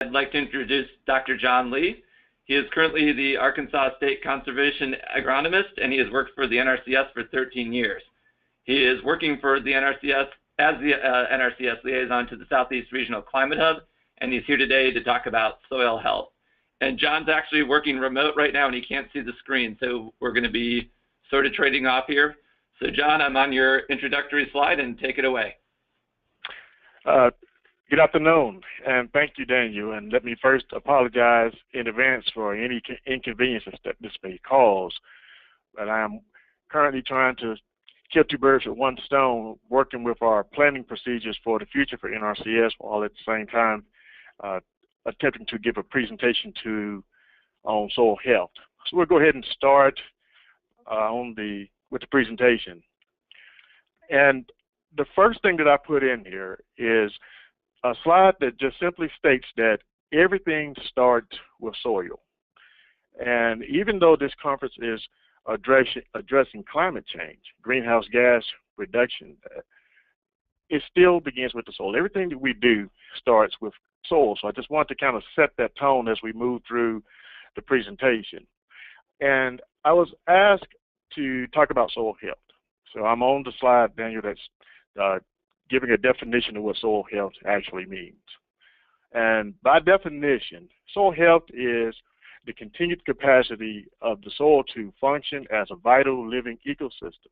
I'd like to introduce Dr. John Lee. He is currently the Arkansas State Conservation Agronomist, and he has worked for the NRCS for 13 years. He is working for the NRCS as the NRCS liaison to the Southeast Regional Climate Hub, and he's here today to talk about soil health. And John's actually working remote right now, and he can't see the screen, so we're going to be sort of trading off here. So John, I'm on your introductory slide, and take it away. Good afternoon, and thank you, Daniel. And let me first apologize in advance for any inconveniences that this may cause. But I am currently trying to kill two birds with one stone, working with our planning procedures for the future for NRCS, while at the same time attempting to give a presentation on soil health. So we'll go ahead and start with the presentation. And the first thing that I put in here is a slide that just simply states that everything starts with soil. And even though this conference is addressing climate change, greenhouse gas reduction, it still begins with the soil. Everything that we do starts with soil. So I just want to kind of set that tone as we move through the presentation. And I was asked to talk about soil health. So I'm on the slide, Daniel, that's giving a definition of what soil health actually means. And by definition, soil health is the continued capacity of the soil to function as a vital living ecosystem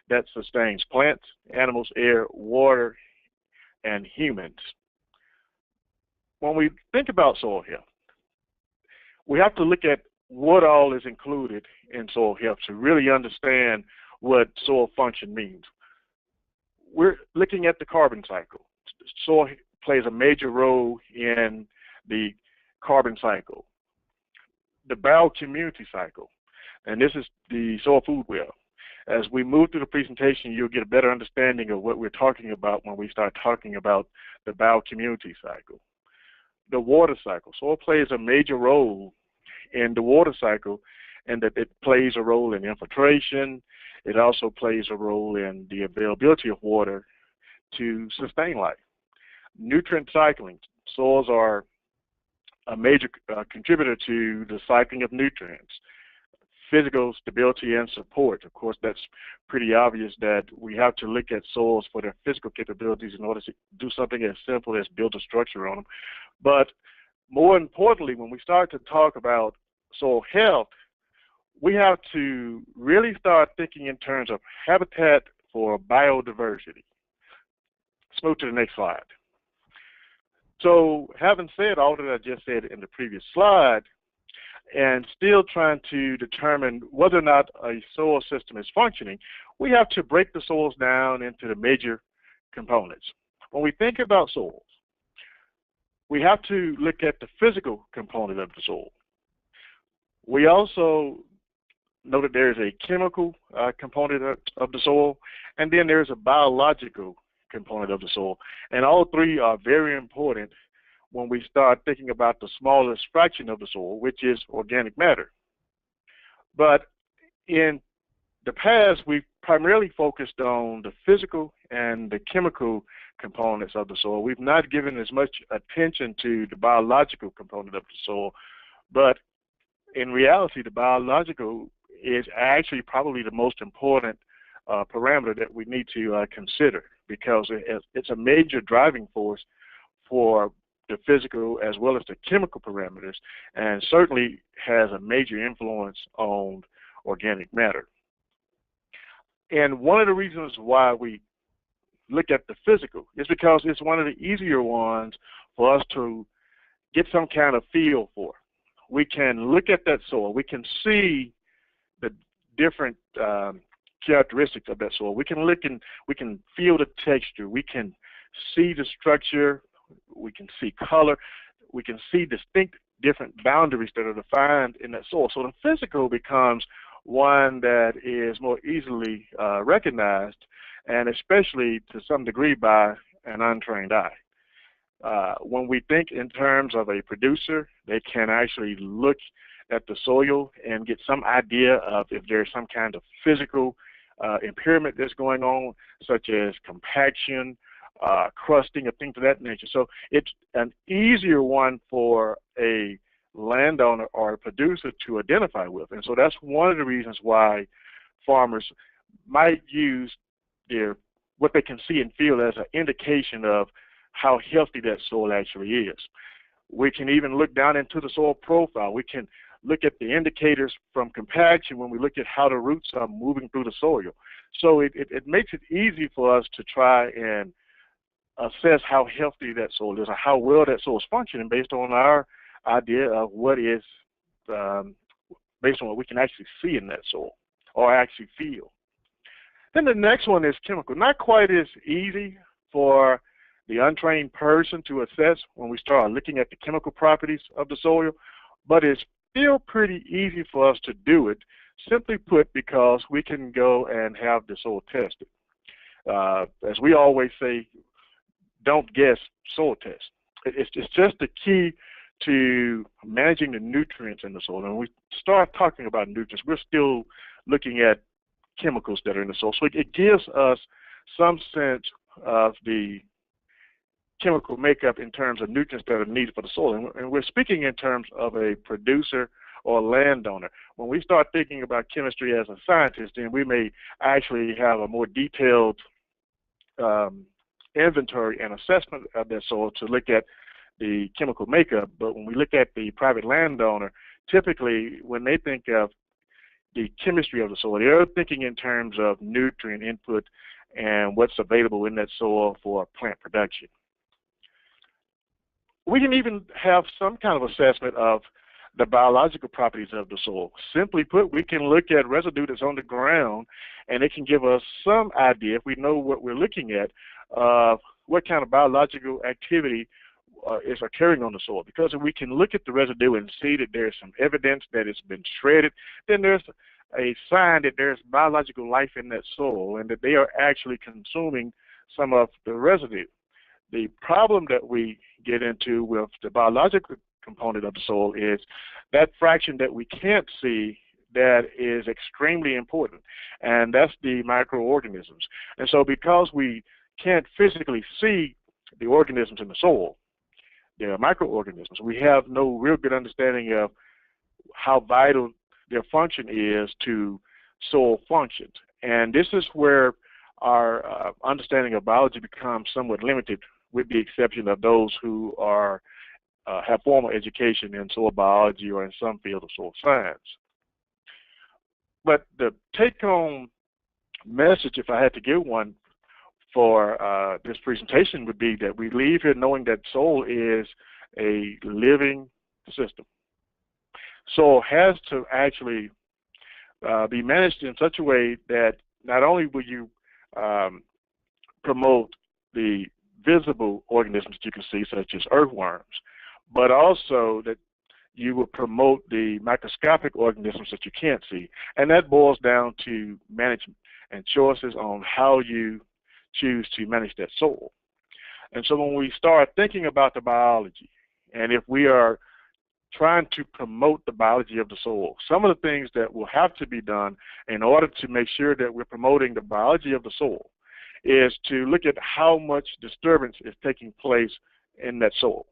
that sustains plants, animals, air, water, and humans. When we think about soil health, we have to look at what all is included in soil health to really understand what soil function means. We're looking at the carbon cycle. Soil plays a major role in the carbon cycle. The biocommunity cycle, and this is the soil food web. As we move through the presentation, you'll get a better understanding of what we're talking about when we start talking about the biocommunity cycle. The water cycle. Soil plays a major role in the water cycle, and that it plays a role in infiltration. It also plays a role in the availability of water to sustain life. Nutrient cycling. Soils are a major contributor to the cycling of nutrients. Physical stability and support. Of course, that's pretty obvious that we have to look at soils for their physical capabilities in order to do something as simple as build a structure on them. But more importantly, when we start to talk about soil health, we have to really start thinking in terms of habitat for biodiversity. Let's move to the next slide. So having said all that I just said in the previous slide, and still trying to determine whether or not a soil system is functioning, we have to break the soils down into the major components. When we think about soils, we have to look at the physical component of the soil. We also know that there is a chemical component of the soil, and then there is a biological component of the soil. And all three are very important when we start thinking about the smallest fraction of the soil, which is organic matter. But in the past, we've primarily focused on the physical and the chemical components of the soil. We've not given as much attention to the biological component of the soil, but in reality, the biological is actually probably the most important parameter that we need to consider, because it's a major driving force for the physical as well as the chemical parameters, and certainly has a major influence on organic matter. And one of the reasons why we look at the physical is because it's one of the easier ones for us to get some kind of feel for. We can look at that soil, we can see the different characteristics of that soil. We can look and we can feel the texture, we can see the structure, we can see color, we can see distinct different boundaries that are defined in that soil. So the physical becomes one that is more easily recognized, and especially to some degree by an untrained eye. When we think in terms of a producer, they can actually look at the soil and get some idea of if there's some kind of physical impairment that's going on, such as compaction, crusting or things of that nature. So it's an easier one for a landowner or a producer to identify with. And so that's one of the reasons why farmers might use what they can see and feel as an indication of how healthy that soil actually is. We can even look down into the soil profile. We can look at the indicators from compaction when we look at how the roots are moving through the soil. So it makes it easy for us to try and assess how healthy that soil is or how well that soil is functioning based on our idea of what is, based on what we can actually see in that soil or actually feel. Then the next one is chemical. Not quite as easy for the untrained person to assess when we start looking at the chemical properties of the soil, but it's still pretty easy for us to do it, simply put, because we can go and have the soil tested. As we always say, don't guess, soil test. It's just the key to managing the nutrients in the soil. And when we start talking about nutrients, we're still looking at chemicals that are in the soil. So it gives us some sense of the chemical makeup in terms of nutrients that are needed for the soil. And we're speaking in terms of a producer or landowner. When we start thinking about chemistry as a scientist, then we may actually have a more detailed inventory and assessment of that soil to look at the chemical makeup. But when we look at the private landowner, typically when they think of the chemistry of the soil, they're thinking in terms of nutrient input and what's available in that soil for plant production. We can even have some kind of assessment of the biological properties of the soil. Simply put, we can look at residue that's on the ground, and it can give us some idea, if we know what we're looking at, what kind of biological activity is occurring on the soil. Because if we can look at the residue and see that there's some evidence that it's been shredded, then there's a sign that there's biological life in that soil and that they are actually consuming some of the residue. The problem that we get into with the biological component of the soil is that fraction that we can't see that is extremely important, and that's the microorganisms. And so because we can't physically see the organisms in the soil, there are microorganisms, we have no real good understanding of how vital their function is to soil functions. And this is where our understanding of biology becomes somewhat limited, with the exception of those who are have formal education in soil biology or in some field of soil science. But the take-home message, if I had to give one for this presentation, would be that we leave here knowing that soil is a living system. Soil has to actually be managed in such a way that not only will you promote the visible organisms that you can see, such as earthworms, but also that you will promote the microscopic organisms that you can't see. And that boils down to management and choices on how you choose to manage that soil. And so when we start thinking about the biology, and if we are trying to promote the biology of the soil, some of the things that will have to be done in order to make sure that we're promoting the biology of the soil is to look at how much disturbance is taking place in that soil.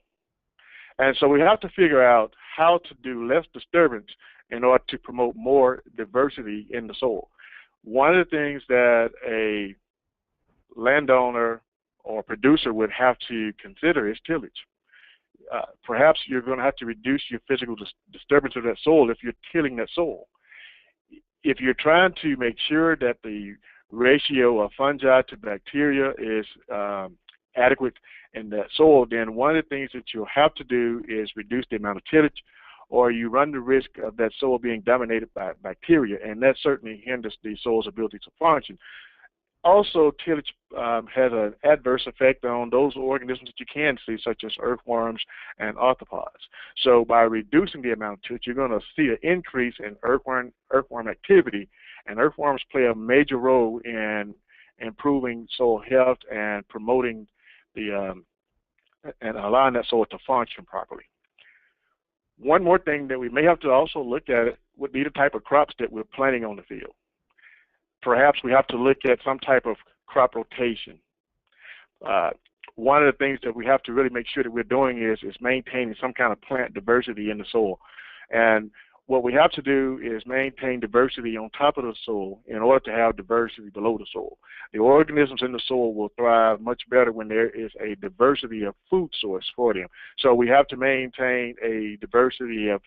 And so we have to figure out how to do less disturbance in order to promote more diversity in the soil. One of the things that a landowner or producer would have to consider is tillage. Perhaps you're going to have to reduce your physical disturbance of that soil if you're tilling that soil. If you're trying to make sure that the ratio of fungi to bacteria is adequate in that soil, then one of the things that you'll have to do is reduce the amount of tillage, or you run the risk of that soil being dominated by bacteria, and that certainly hinders the soil's ability to function. Also, tillage has an adverse effect on those organisms that you can see, such as earthworms and arthropods. So by reducing the amount of tillage, you're going to see an increase in earthworm activity, and earthworms play a major role in improving soil health and promoting the and allowing that soil to function properly. One more thing that we may have to also look at would be the type of crops that we're planting on the field. Perhaps we have to look at some type of crop rotation. one of the things that we have to really make sure that we're doing is maintaining some kind of plant diversity in the soil. And what we have to do is maintain diversity on top of the soil in order to have diversity below the soil. The organisms in the soil will thrive much better when there is a diversity of food source for them. So we have to maintain a diversity of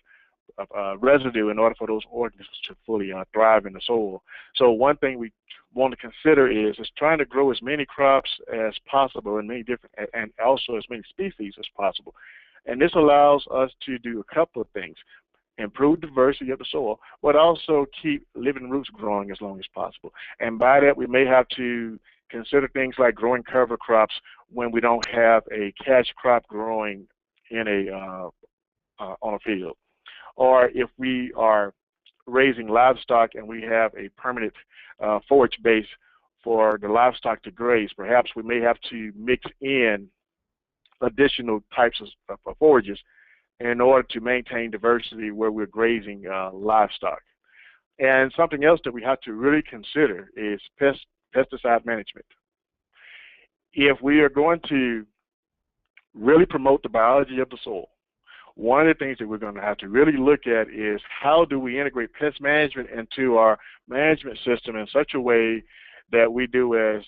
residue in order for those organisms to fully thrive in the soil. So one thing we want to consider is trying to grow as many crops as possible and many different, and also as many species as possible. And this allows us to do a couple of things: improve diversity of the soil, but also keep living roots growing as long as possible. And by that, we may have to consider things like growing cover crops when we don't have a cash crop growing in on a field. Or if we are raising livestock and we have a permanent forage base for the livestock to graze, perhaps we may have to mix in additional types of forages in order to maintain diversity where we're grazing livestock. And something else that we have to really consider is pesticide management. If we are going to really promote the biology of the soil, one of the things that we're going to have to really look at is how do we integrate pest management into our management system in such a way that we do as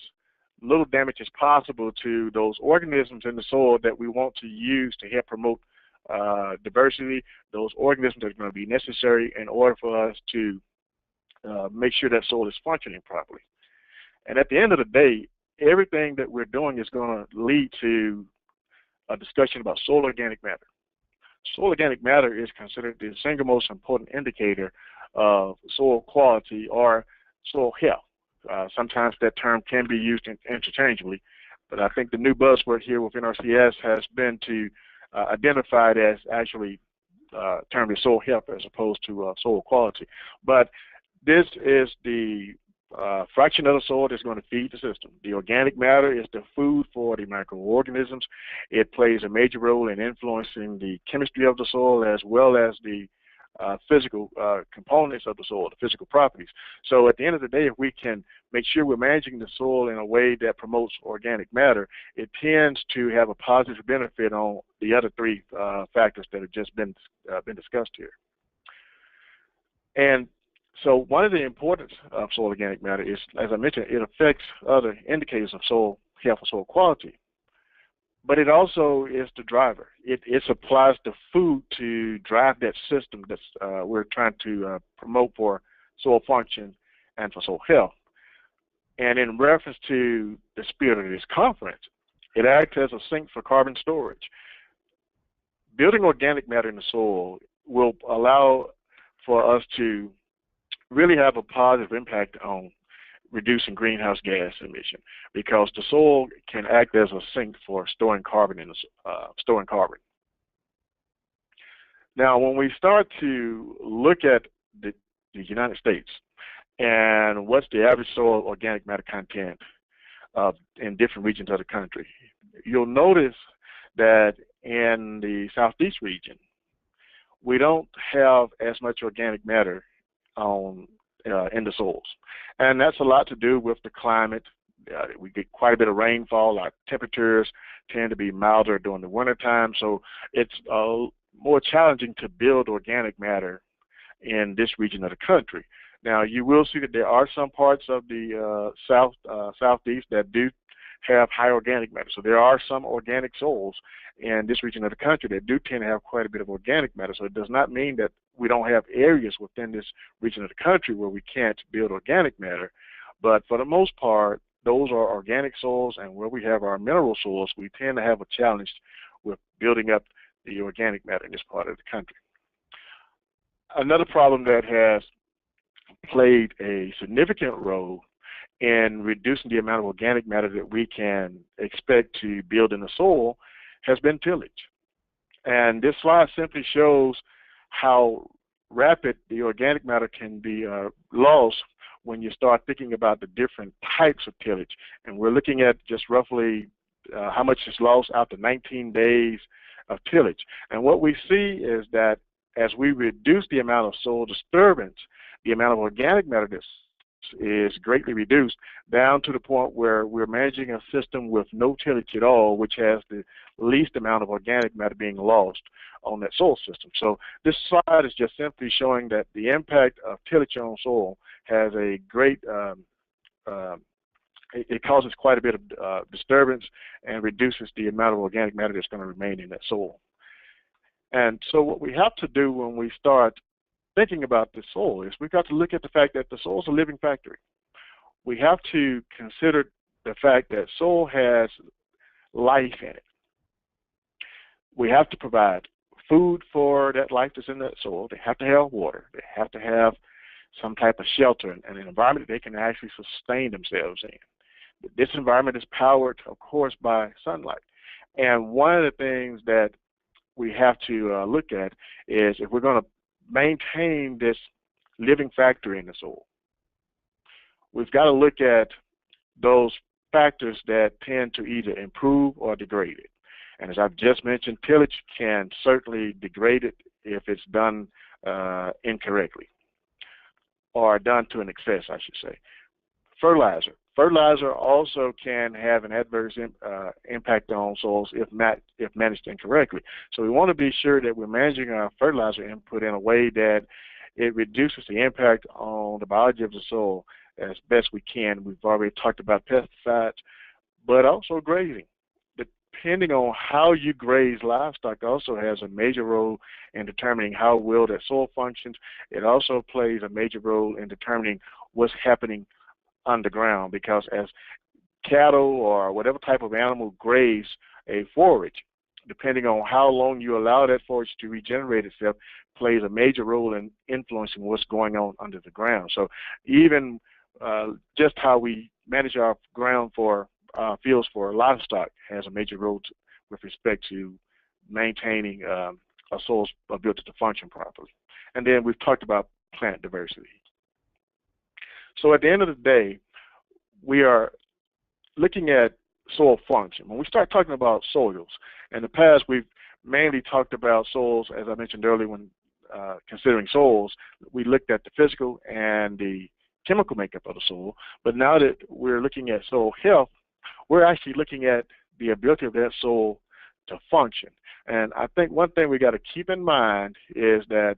little damage as possible to those organisms in the soil that we want to use to help promote diversity, those organisms that are going to be necessary in order for us to make sure that soil is functioning properly. And at the end of the day, everything that we're doing is going to lead to a discussion about soil organic matter. Soil organic matter is considered the single most important indicator of soil quality or soil health. Sometimes that term can be used interchangeably, but I think the new buzzword here with NRCS has been to identify it as actually termed as soil health as opposed to soil quality. But this is the fraction of the soil that's going to feed the system. The organic matter is the food for the microorganisms. It plays a major role in influencing the chemistry of the soil as well as the physical components of the soil, the physical properties. So at the end of the day, if we can make sure we're managing the soil in a way that promotes organic matter, it tends to have a positive benefit on the other three factors that have just been discussed here. And so one of the importance of soil organic matter is, as I mentioned, it affects other indicators of soil health or soil quality. But it also is the driver. It supplies the food to drive that system that's we're trying to promote for soil function and for soil health. And in reference to the spirit of this conference, it acts as a sink for carbon storage. Building organic matter in the soil will allow for us to really have a positive impact on reducing greenhouse gas emission, because the soil can act as a sink for storing carbon in storing carbon. Now, when we start to look at the United States and what's the average soil organic matter content in different regions of the country, you'll notice that in the Southeast region, we don't have as much organic matter in the soils. And that's a lot to do with the climate. We get quite a bit of rainfall. Our temperatures tend to be milder during the wintertime, so it's more challenging to build organic matter in this region of the country. Now, you will see that there are some parts of the southeast that do have high organic matter. So there are some organic soils in this region of the country that do tend to have quite a bit of organic matter. So it does not mean that we don't have areas within this region of the country where we can't build organic matter. But for the most part, those are organic soils, and where we have our mineral soils, we tend to have a challenge with building up the organic matter in this part of the country. Another problem that has played a significant role in reducing the amount of organic matter that we can expect to build in the soil has been tillage. And this slide simply shows how rapid the organic matter can be lost when you start thinking about the different types of tillage. And we're looking at just roughly how much is lost after 19 days of tillage. And what we see is that as we reduce the amount of soil disturbance, the amount of organic matter that's is greatly reduced down to the point where we're managing a system with no tillage at all, which has the least amount of organic matter being lost on that soil system. So this slide is just simply showing that the impact of tillage on soil has a great, it causes quite a bit of disturbance and reduces the amount of organic matter that's going to remain in that soil. And so what we have to do when we start thinking about the soil is we've got to look at the fact that the soil is a living factory. We have to consider the fact that soil has life in it. We have to provide food for that life that's in that soil. They have to have water. They have to have some type of shelter and an environment that they can actually sustain themselves in. This environment is powered, of course, by sunlight. And one of the things that we have to look at is if we're going to maintain this living factory in the soil, we've got to look at those factors that tend to either improve or degrade it. And as I've just mentioned, tillage can certainly degrade it if it's done incorrectly or done to an excess, I should say. Fertilizer also can have an adverse impact on soils if managed incorrectly. So we want to be sure that we're managing our fertilizer input in a way that it reduces the impact on the biology of the soil as best we can. We've already talked about pesticides, but also grazing. Depending on how you graze livestock also has a major role in determining how well that soil functions. It also plays a major role in determining what's happening underground, because as cattle or whatever type of animal graze a forage, depending on how long you allow that forage to regenerate itself, plays a major role in influencing what's going on under the ground. So even just how we manage our ground for fields for livestock has a major role with respect to maintaining a soil's ability to function properly. And then we've talked about plant diversity. So at the end of the day, we are looking at soil function. When we start talking about soils, in the past we've mainly talked about soils, as I mentioned earlier, when considering soils, we looked at the physical and the chemical makeup of the soil. But now that we're looking at soil health, we're actually looking at the ability of that soil to function. And I think one thing we got to keep in mind is that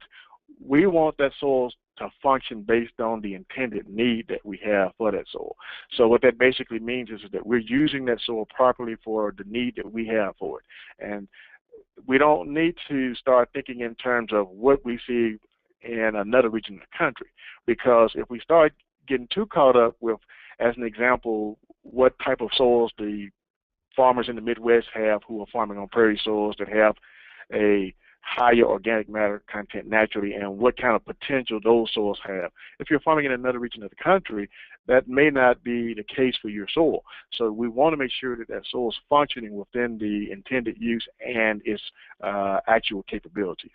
we want that soil to function based on the intended need that we have for that soil. So what that basically means is that we're using that soil properly for the need that we have for it. And we don't need to start thinking in terms of what we see in another region of the country, because if we start getting too caught up with, as an example, what type of soils the farmers in the Midwest have who are farming on prairie soils that have a higher organic matter content naturally, and what kind of potential those soils have. If you're farming in another region of the country, that may not be the case for your soil. So we want to make sure that that soil is functioning within the intended use and its actual capabilities.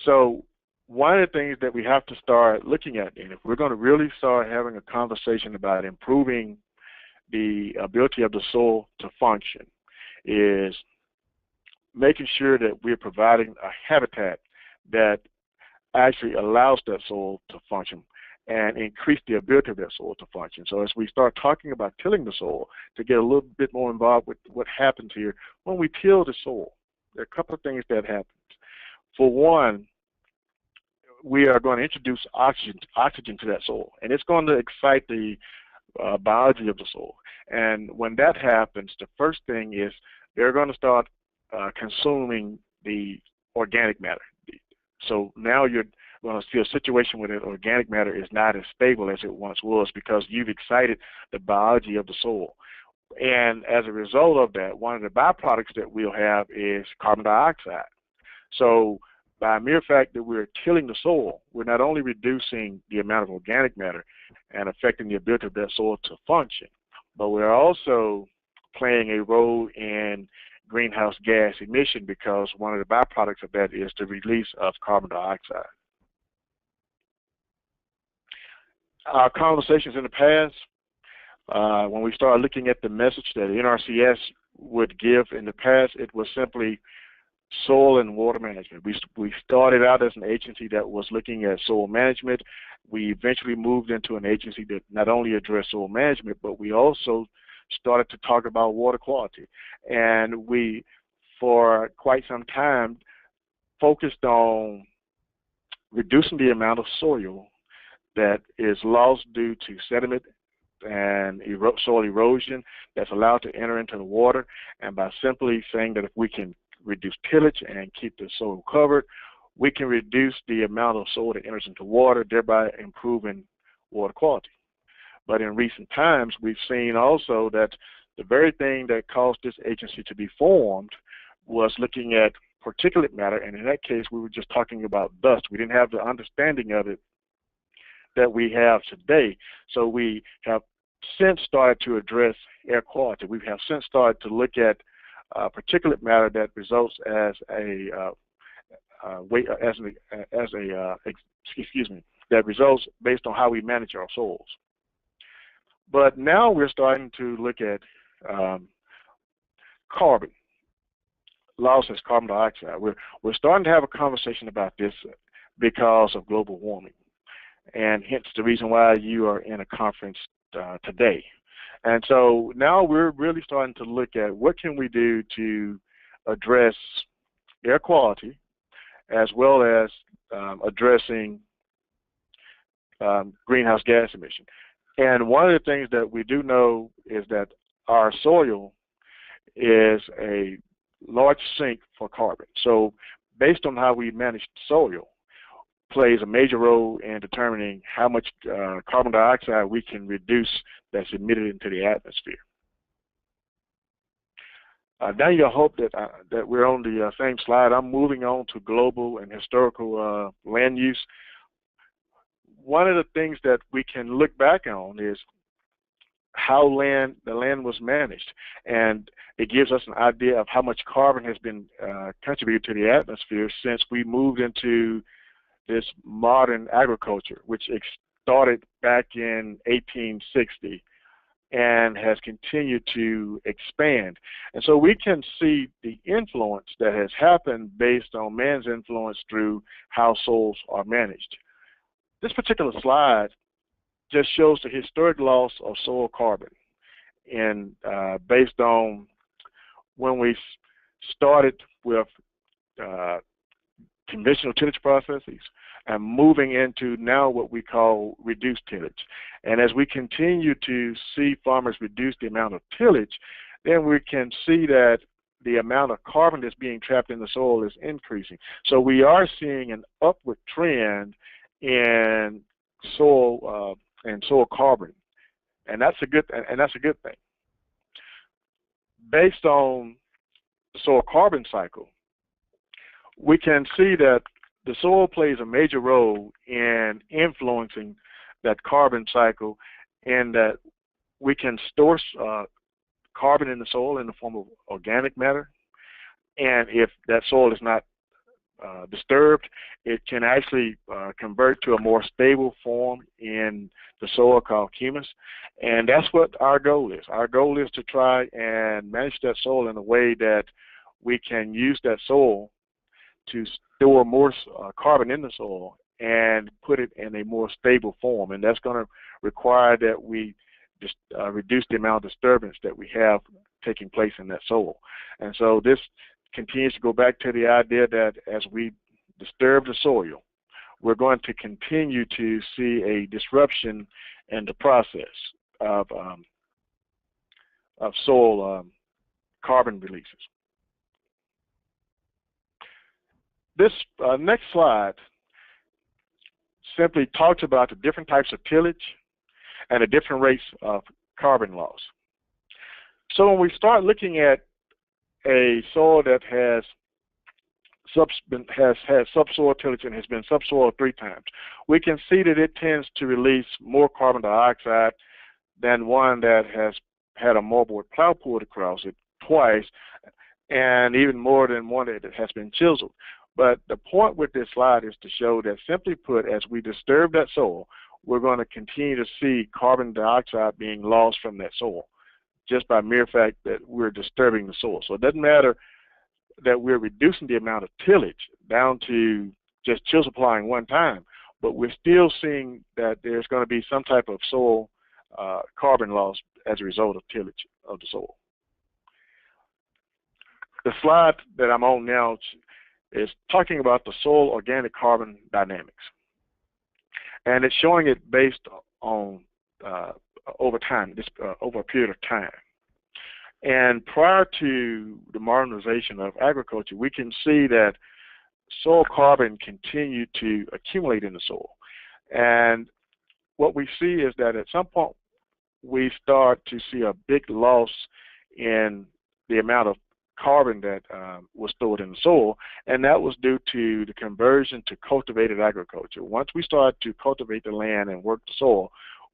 So one of the things that we have to start looking at, and if we're going to really start having a conversation about improving the ability of the soil to function, is making sure that we're providing a habitat that actually allows that soil to function and increase the ability of that soil to function. So as we start talking about tilling the soil, to get a little bit more involved with what happens here, when we till the soil, there are a couple of things that happen. For one, we are going to introduce oxygen to that soil, and it's going to excite the biology of the soil. And when that happens, the first thing is they're going to start consuming the organic matter. So now you're going to see a situation where the organic matter is not as stable as it once was, because you've excited the biology of the soil. And as a result of that, one of the byproducts that we'll have is carbon dioxide. So by mere fact that we're tilling the soil, we're not only reducing the amount of organic matter and affecting the ability of that soil to function, but we're also playing a role in greenhouse gas emission, because one of the byproducts of that is the release of carbon dioxide. Our conversations in the past, when we started looking at the message that NRCS would give in the past, it was simply soil and water management. We started out as an agency that was looking at soil management. We eventually moved into an agency that not only addressed soil management, but we also started to talk about water quality. And we, for quite some time, focused on reducing the amount of soil that is lost due to sediment and soil erosion that's allowed to enter into the water. And by simply saying that if we can reduce tillage and keep the soil covered, we can reduce the amount of soil that enters into water, thereby improving water quality. But in recent times, we've seen also that the very thing that caused this agency to be formed was looking at particulate matter, and in that case, we were just talking about dust. We didn't have the understanding of it that we have today. So we have since started to address air quality. We have since started to look at particulate matter that results as that results based on how we manage our soils. But now we're starting to look at carbon, loss as carbon dioxide. We're starting to have a conversation about this because of global warming, and hence the reason why you are in a conference today. And so now we're really starting to look at what can we do to address air quality, as well as addressing greenhouse gas emission. And one of the things that we do know is that our soil is a large sink for carbon. So based on how we manage soil plays a major role in determining how much carbon dioxide we can reduce that's emitted into the atmosphere. Now you hope that we're on the same slide. I'm moving on to global and historical land use. One of the things that we can look back on is how the land was managed, and it gives us an idea of how much carbon has been contributed to the atmosphere since we moved into this modern agriculture, which started back in 1860 and has continued to expand. And so we can see the influence that has happened based on man's influence through how soils are managed. This particular slide just shows the historic loss of soil carbon, and based on when we started with conventional tillage processes and moving into now what we call reduced tillage. And as we continue to see farmers reduce the amount of tillage, then we can see that the amount of carbon that's being trapped in the soil is increasing. So we are seeing an upward trend in soil carbon, and that's a good thing. Based on the soil carbon cycle, we can see that the soil plays a major role in influencing that carbon cycle, and that we can store carbon in the soil in the form of organic matter, and if that soil is not disturbed, it can actually convert to a more stable form in the soil called humus, and that's what our goal is. Our goal is to try and manage that soil in a way that we can use that soil to store more carbon in the soil and put it in a more stable form, and that's going to require that we just reduce the amount of disturbance that we have taking place in that soil. And so this continues to go back to the idea that as we disturb the soil, we're going to continue to see a disruption in the process of soil carbon releases. This next slide simply talks about the different types of tillage and the different rates of carbon loss. So when we start looking at a soil that has had subsoil tillage and has been subsoiled 3 times, we can see that it tends to release more carbon dioxide than one that has had a moldboard plow poured across it twice, and even more than one that has been chiseled. But the point with this slide is to show that, simply put, as we disturb that soil, we're going to continue to see carbon dioxide being lost from that soil, just by mere fact that we're disturbing the soil. So it doesn't matter that we're reducing the amount of tillage down to just chisel plowing one time, but we're still seeing that there's going to be some type of soil carbon loss as a result of tillage of the soil. The slide that I'm on now is talking about the soil organic carbon dynamics, and it's showing it based on over time, over a period of time. And prior to the modernization of agriculture, we can see that soil carbon continued to accumulate in the soil. And what we see is that at some point we start to see a big loss in the amount of carbon that was stored in the soil, and that was due to the conversion to cultivated agriculture. Once we started to cultivate the land and work the soil,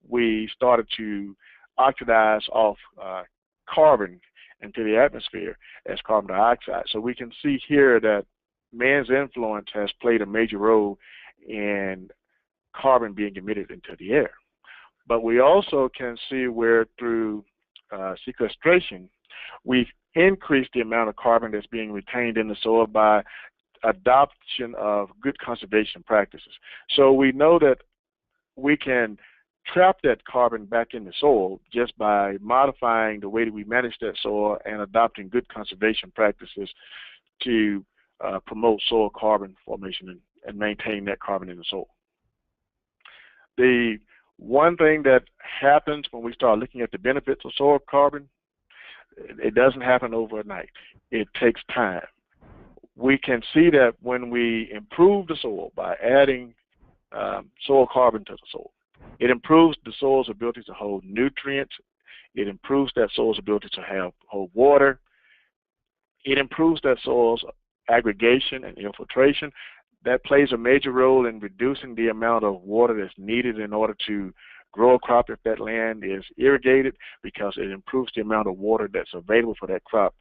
we started to oxidize off carbon into the atmosphere as carbon dioxide. So we can see here that man's influence has played a major role in carbon being emitted into the air. But we also can see where through sequestration, we've increased the amount of carbon that's being retained in the soil by adoption of good conservation practices. So we know that we can trap that carbon back in the soil just by modifying the way that we manage that soil and adopting good conservation practices to promote soil carbon formation and maintain that carbon in the soil. The one thing that happens when we start looking at the benefits of soil carbon, it doesn't happen overnight. It takes time. We can see that when we improve the soil by adding soil carbon to the soil, it improves the soil's ability to hold nutrients. It improves that soil's ability to hold water. It improves that soil's aggregation and infiltration. That plays a major role in reducing the amount of water that's needed in order to grow a crop if that land is irrigated, because it improves the amount of water that's available for that crop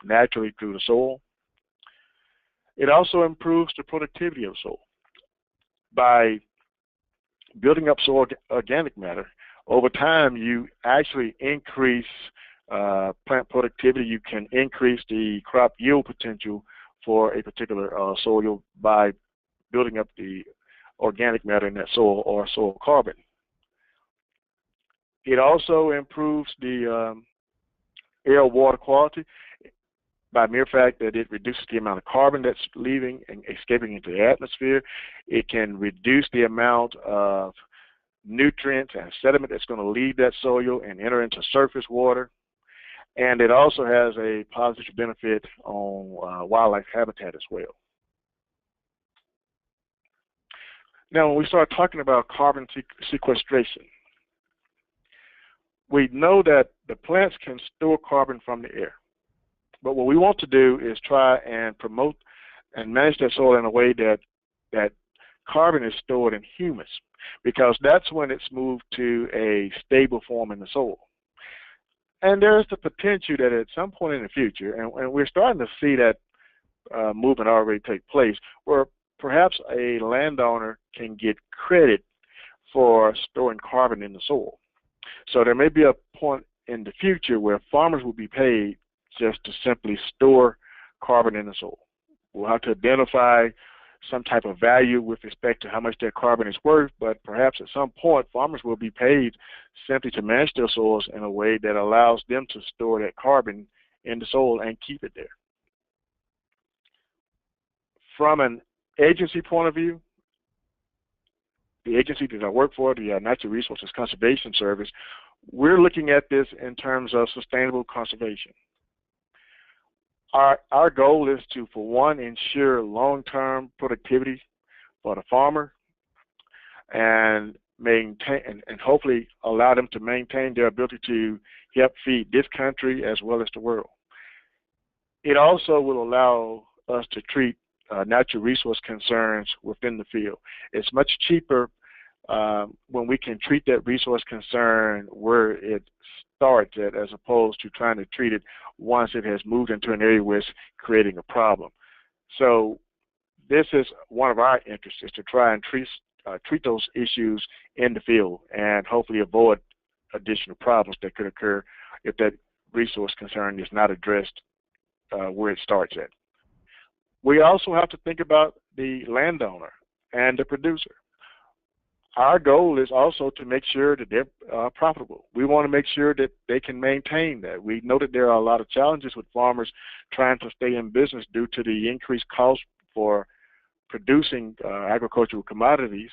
naturally through the soil. It also improves the productivity of soil. By building up soil organic matter, over time you actually increase plant productivity. You can increase the crop yield potential for a particular soil by building up the organic matter in that soil or soil carbon. It also improves the air water quality by mere fact that it reduces the amount of carbon that's leaving and escaping into the atmosphere. It can reduce the amount of nutrients and sediment that's going to leave that soil and enter into surface water. And it also has a positive benefit on wildlife habitat as well. Now, when we start talking about carbon sequestration, we know that the plants can store carbon from the air. But what we want to do is try and promote and manage that soil in a way that carbon is stored in humus, because that's when it's moved to a stable form in the soil. And there's the potential that at some point in the future, and we're starting to see that movement already take place, where perhaps a landowner can get credit for storing carbon in the soil. So there may be a point in the future where farmers will be paid just to simply store carbon in the soil. We'll have to identify some type of value with respect to how much that carbon is worth, but perhaps at some point farmers will be paid simply to manage their soils in a way that allows them to store that carbon in the soil and keep it there. From an agency point of view, the agency that I work for, the Natural Resources Conservation Service, we're looking at this in terms of sustainable conservation. Our goal is to, for one, ensure long-term productivity for the farmer and maintain and hopefully allow them to maintain their ability to help feed this country as well as the world. It also will allow us to treat natural resource concerns within the field. It's much cheaper when we can treat that resource concern where it starts at, as opposed to trying to treat it once it has moved into an area where it's creating a problem. So this is one of our interests, is to try and treat those issues in the field and hopefully avoid additional problems that could occur if that resource concern is not addressed where it starts at. We also have to think about the landowner and the producer. Our goal is also to make sure that they're profitable. We want to make sure that they can maintain that. We know that there are a lot of challenges with farmers trying to stay in business due to the increased cost for producing agricultural commodities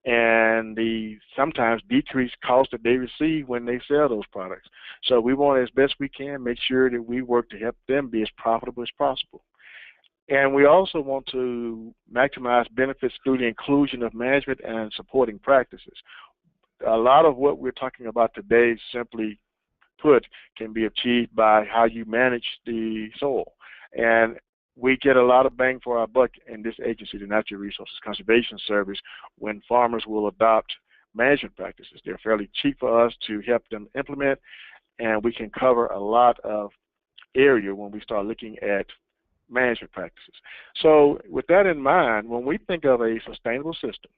and the sometimes decreased cost that they receive when they sell those products. So we want, as best we can, make sure that we work to help them be as profitable as possible. And we also want to maximize benefits through the inclusion of management and supporting practices. A lot of what we're talking about today, simply put, can be achieved by how you manage the soil. And we get a lot of bang for our buck in this agency, the Natural Resources Conservation Service, when farmers will adopt management practices. They're fairly cheap for us to help them implement, and we can cover a lot of area when we start looking at management practices. So with that in mind, when we think of a sustainable system,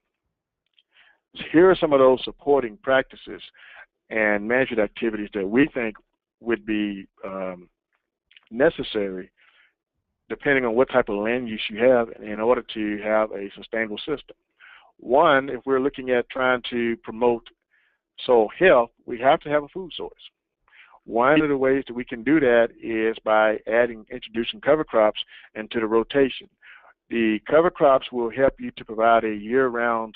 here are some of those supporting practices and management activities that we think would be necessary depending on what type of land use you have in order to have a sustainable system. One, if we're looking at trying to promote soil health, we have to have a food source. One of the ways that we can do that is by introducing cover crops into the rotation. The cover crops will help you to provide a year-round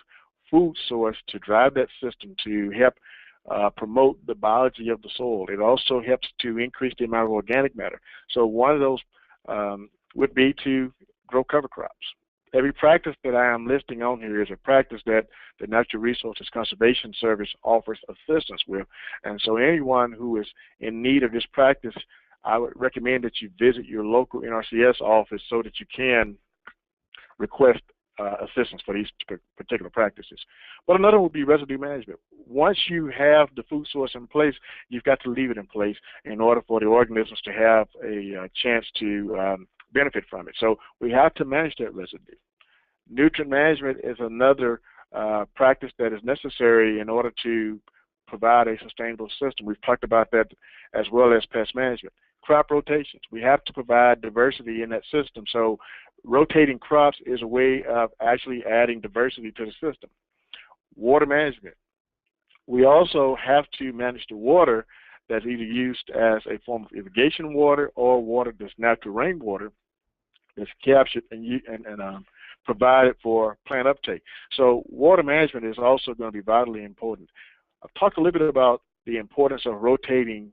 food source to drive that system to help promote the biology of the soil. It also helps to increase the amount of organic matter. So one of those would be to grow cover crops. Every practice that I am listing on here is a practice that the Natural Resources Conservation Service offers assistance with. And so anyone who is in need of this practice, I would recommend that you visit your local NRCS office so that you can request assistance for these particular practices. But another would be residue management. Once you have the food source in place, you've got to leave it in place in order for the organisms to have a chance to benefit from it. So we have to manage that residue. Nutrient management is another practice that is necessary in order to provide a sustainable system. We've talked about that, as well as pest management. Crop rotations. We have to provide diversity in that system. So rotating crops is a way of actually adding diversity to the system. Water management. We also have to manage the water that's either used as a form of irrigation water or water that's natural rainwater that's captured and provided for plant uptake. So water management is also going to be vitally important. I've talked a little bit about the importance of rotating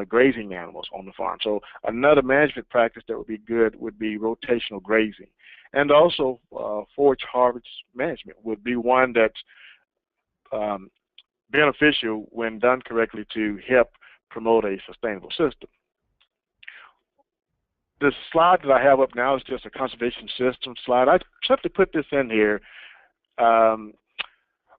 grazing animals on the farm. So another management practice that would be good would be rotational grazing. And also forage harvest management would be one that's beneficial when done correctly to help promote a sustainable system. The slide that I have up now is just a conservation system slide. I simply put this in here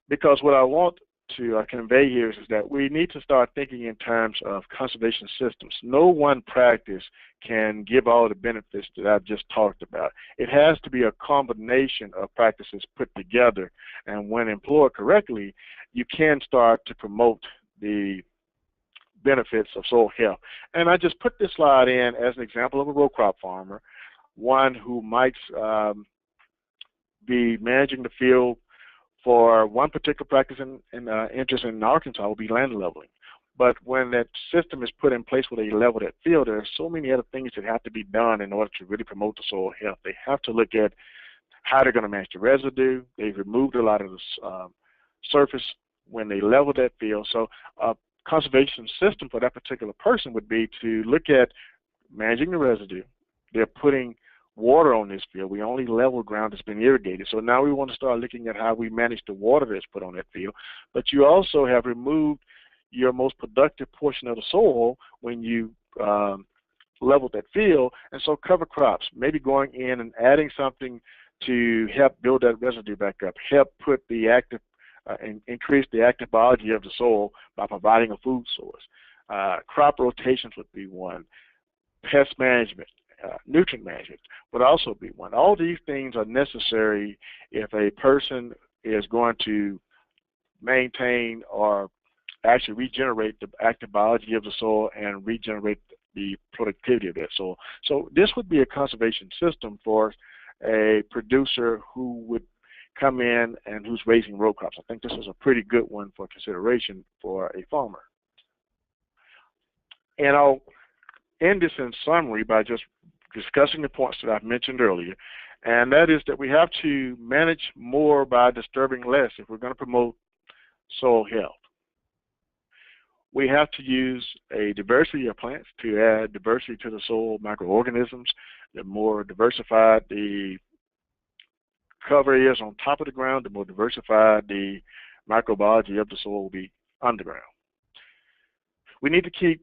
because what I want to convey here is that we need to start thinking in terms of conservation systems. No one practice can give all the benefits that I've just talked about. It has to be a combination of practices put together, and when employed correctly, you can start to promote the benefits of soil health. And I just put this slide in as an example of a row crop farmer, one who might be managing the field for one particular practice and interest in Arkansas will be land leveling. But when that system is put in place where they level that field, there are so many other things that have to be done in order to really promote the soil health. They have to look at how they're going to manage the residue. They've removed a lot of the surface when they level that field. So a conservation system for that particular person would be to look at managing the residue. They're putting water on this field. We only level ground that's been irrigated. So now we want to start looking at how we manage the water that's put on that field. But you also have removed your most productive portion of the soil when you leveled that field. And so cover crops, maybe going in and adding something to help build that residue back up, help put the active and increase the active biology of the soil by providing a food source. Crop rotations would be one. Pest management, nutrient management would also be one. All these things are necessary if a person is going to maintain or actually regenerate the active biology of the soil and regenerate the productivity of that soil. So this would be a conservation system for a producer who would come in and who's raising row crops. I think this is a pretty good one for consideration for a farmer. And I'll end this in summary by just discussing the points that I've mentioned earlier, and that is that we have to manage more by disturbing less if we're going to promote soil health. We have to use a diversity of plants to add diversity to the soil microorganisms. The more diversified the cover is on top of the ground, the more diversified the microbiology of the soil will be underground. We need to keep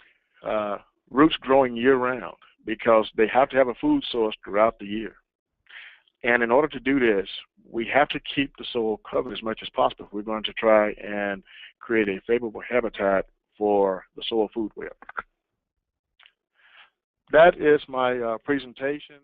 roots growing year-round because they have to have a food source throughout the year. And in order to do this, we have to keep the soil covered as much as possible if we're going to try and create a favorable habitat for the soil food web. That is my presentation.